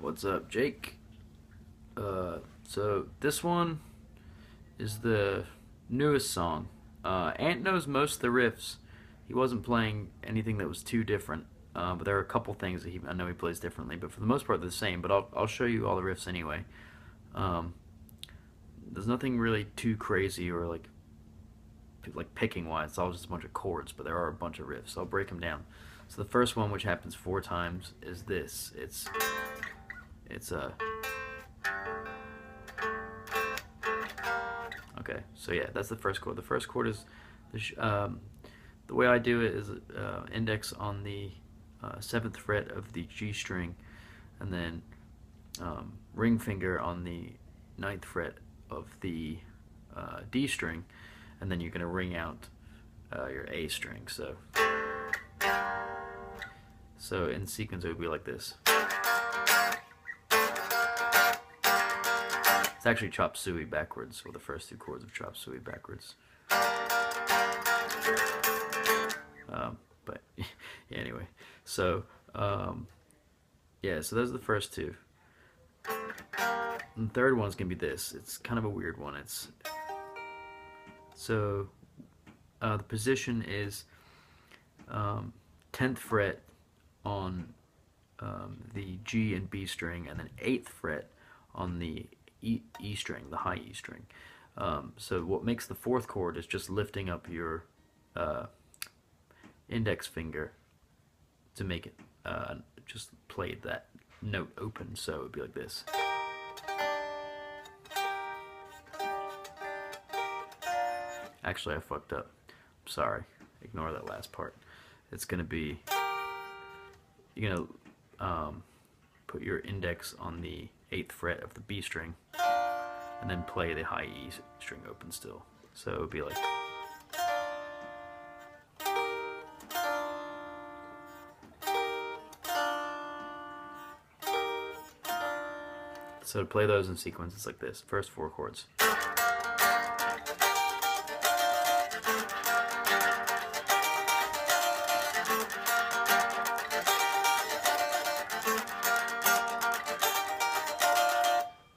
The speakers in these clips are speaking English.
What's up, Jake? So this one is the newest song. Ant knows most of the riffs. He wasn't playing anything that was too different, but there are a couple things that I know he plays differently. But for the most part, they're the same. But I'll show you all the riffs anyway. Um, there's nothing really too crazy or like picking wise. It's all just a bunch of chords, but there are a bunch of riffs. So I'll break them down. So the first one, which happens 4 times, is this. It's okay. So yeah, that's the first chord. The first chord is the way I do it is index on the 7th fret of the G string, and then ring finger on the 9th fret of the D string, and then you're gonna ring out your A string. So in sequence it would be like this. It's actually chop suey backwards, or the first 2 chords of chop suey backwards. But yeah, anyway, so yeah, so those are the first 2. And the third one's gonna be this. It's kind of a weird one. The position is 10th fret on the G and B string, and then 8th fret on the E string, the high E string. So what makes the 4th chord is just lifting up your index finger to make it just play that note open. So it would be like this. Actually, I fucked up. I'm sorry. Ignore that last part. It's gonna be, you're gonna put your index on the 8th fret of the B string, and then play the high E string open still. So it would be like. So to play those in sequence, it's like this. First 4 chords.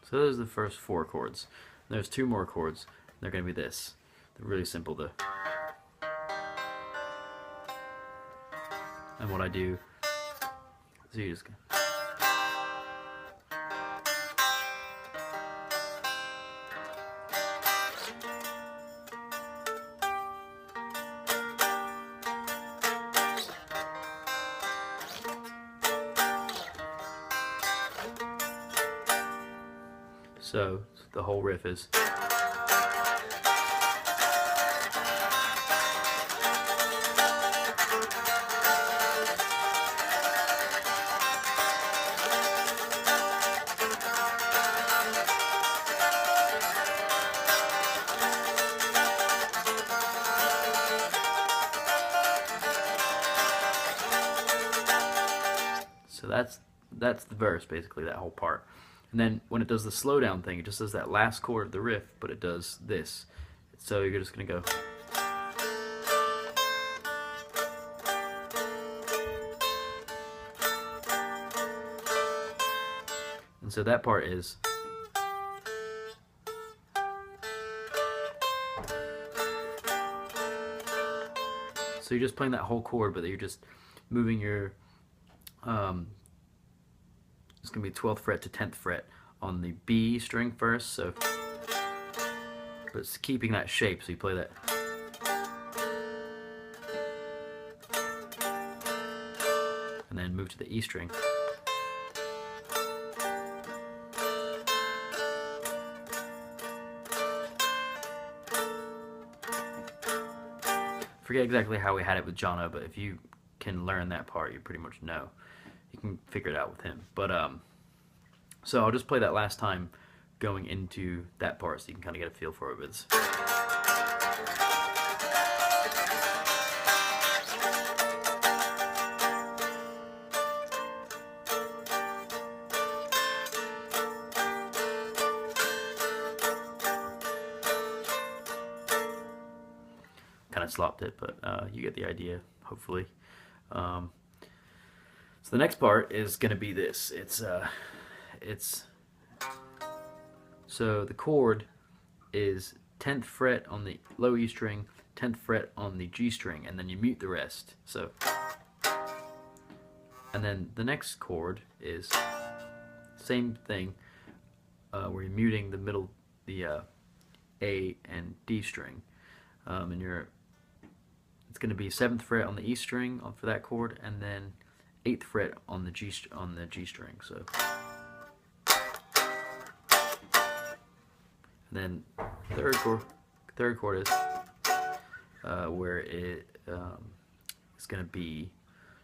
So those are the first 4 chords. There's 2 more chords. They're going to be this. They're really simple to. And what I do, so you just go. So the whole riff is. So that's the verse, basically, that whole part. And then when it does the slowdown thing, it just does that last chord of the riff, but it does this. So you're just gonna go. And so that part is. So you're just playing that whole chord, but you're just moving your it's going to be 12th fret to 10th fret on the B string first, so but it's keeping that shape, so you play that. And then move to the E string. Forget exactly how we had it with Jono, but if you can learn that part, you pretty much know. You can figure it out with him. But so I'll just play that last time going into that part so you can kind of get a feel for it. But it's kind of slopped it, but you get the idea, hopefully. So the next part is going to be this. It's it's so the chord is 10th fret on the low E string, 10th fret on the G string, and then you mute the rest. So, and then the next chord is same thing, where you're muting the middle, the A and D string, and it's going to be 7th fret on the E string for that chord, and then 8th fret on the G string. So, and then third chord is where it's going to be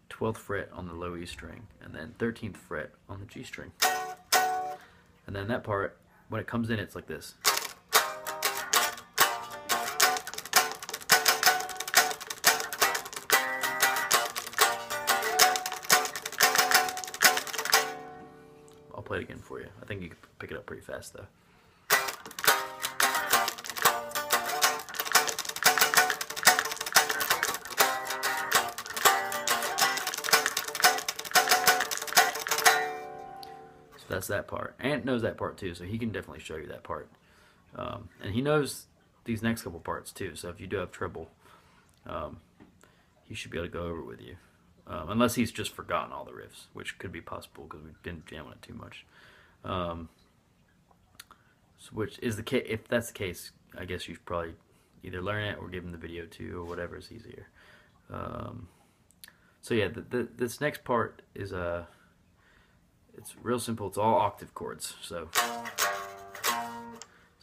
12th fret on the low E string, and then 13th fret on the G string. And then that part, when it comes in, it's like this. I'll play it again for you. I think you can pick it up pretty fast though. So that's that part. Ant knows that part too, so he can definitely show you that part. And he knows these next couple parts too, so if you do have trouble, he should be able to go over it with you. Unless he's just forgotten all the riffs, which could be possible because we've been jamming it too much. Which is the case. If that's the case, I guess you should probably either learn it or give him the video too, or whatever is easier. So yeah, this next part is it's real simple. It's all octave chords. So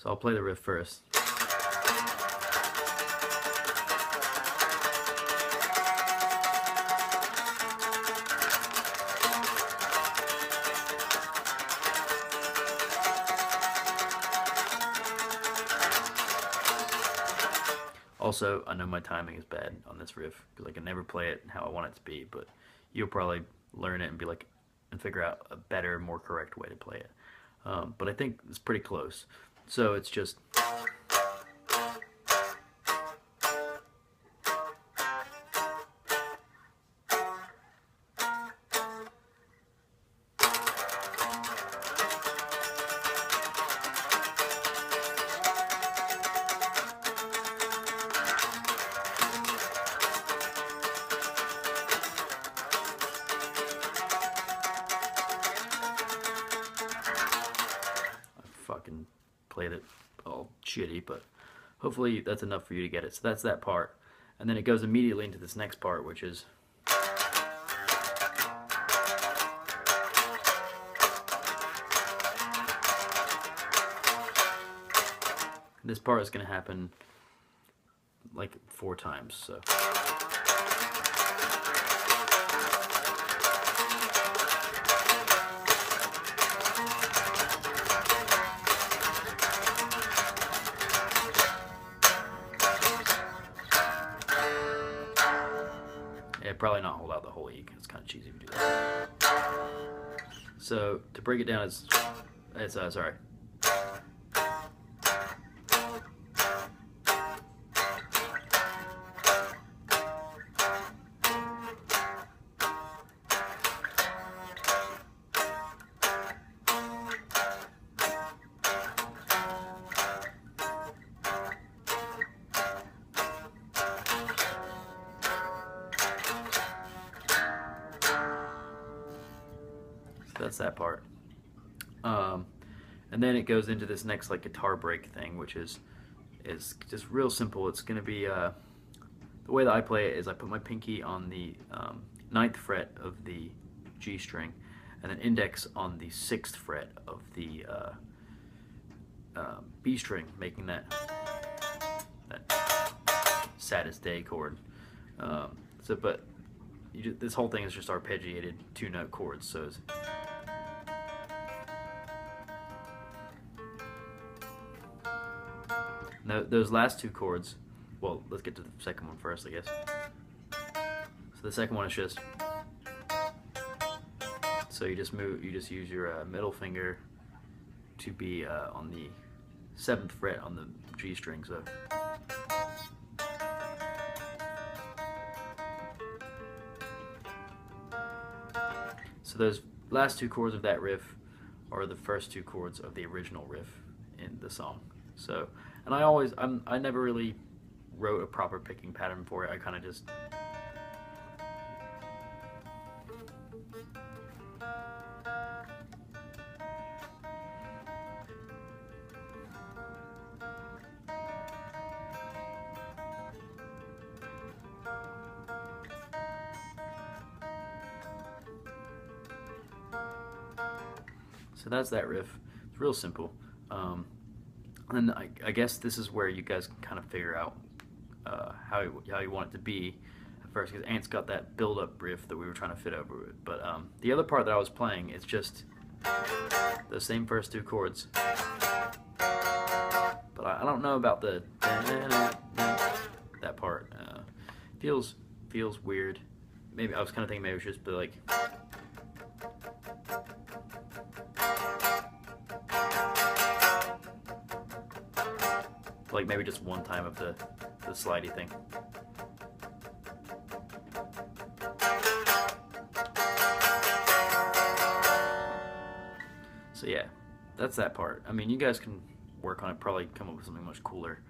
I'll play the riff first. Also, I know my timing is bad on this riff because I can never play it how I want it to be, but you'll probably learn it and be like, and figure out a better, more correct way to play it. But I think it's pretty close. So it's just. Fucking played it all shitty, but hopefully that's enough for you to get it. So that's that part, and then it goes immediately into this next part, which is this part is going to happen like 4 times. So yeah, probably not hold out the whole E. It's kind of cheesy if you do that. So to break it down, it's sorry. That's that part. And then it goes into this next like guitar break thing, which is just real simple. It's gonna be the way that I play it is I put my pinky on the 9th fret of the G string, and then index on the 6th fret of the B string, making that saddest day chord. But this whole thing is just arpeggiated 2-note chords. So it's, those last 2 chords, well, let's get to the second one first, I guess. So the second one is just, so you just use your middle finger to be on the 7th fret on the G string. So those last 2 chords of that riff are the first two chords of the original riff in the song. So, and I never really wrote a proper picking pattern for it. I kind of just so that's that riff. It's real simple. And I guess this is where you guys can kind of figure out how you want it to be at first, because Ant's got that build-up riff that we were trying to fit over it. But the other part that I was playing, it's just the same first two chords. But I don't know about the that part. Feels weird. Maybe I was kind of thinking maybe it should just be like. Like maybe just one time of the slidey thing. So yeah, that's that part. I mean, you guys can work on it, probably come up with something much cooler.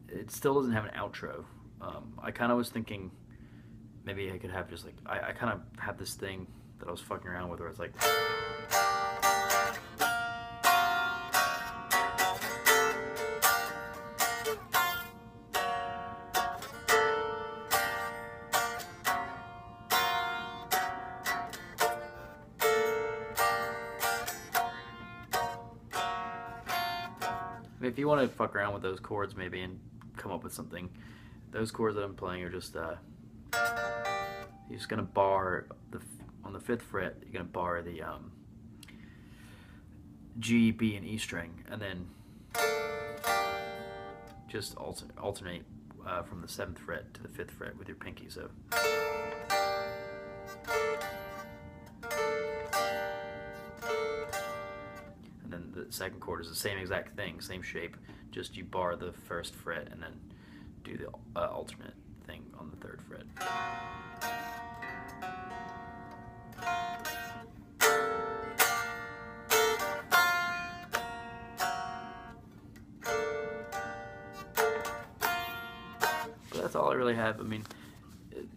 It still doesn't have an outro. I kind of was thinking maybe I could have just like, I kind of have this thing that I was fucking around with where it's like. If you want to fuck around with those chords maybe and come up with something, those chords that I'm playing are just you're just gonna bar on the 5th fret. You're gonna bar the G, B, and E string, and then just alternate from the 7th fret to the 5th fret with your pinky. So. The second chord is the same exact thing, same shape, just you bar the 1st fret and then do the alternate thing on the 3rd fret. But that's all I really have. I mean, it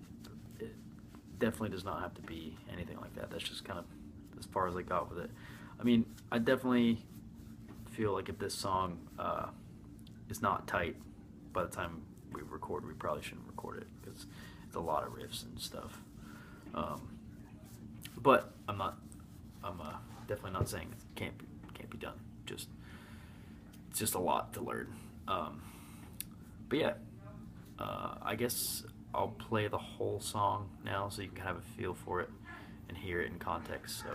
definitely does not have to be anything like that. That's just kind of as far as I got with it. I mean, I definitely feel like if this song is not tight by the time we record, we probably shouldn't record it because it's a lot of riffs and stuff. But I'm definitely not saying it can't be done. It's just a lot to learn. But yeah, I guess I'll play the whole song now so you can have a feel for it and hear it in context. So.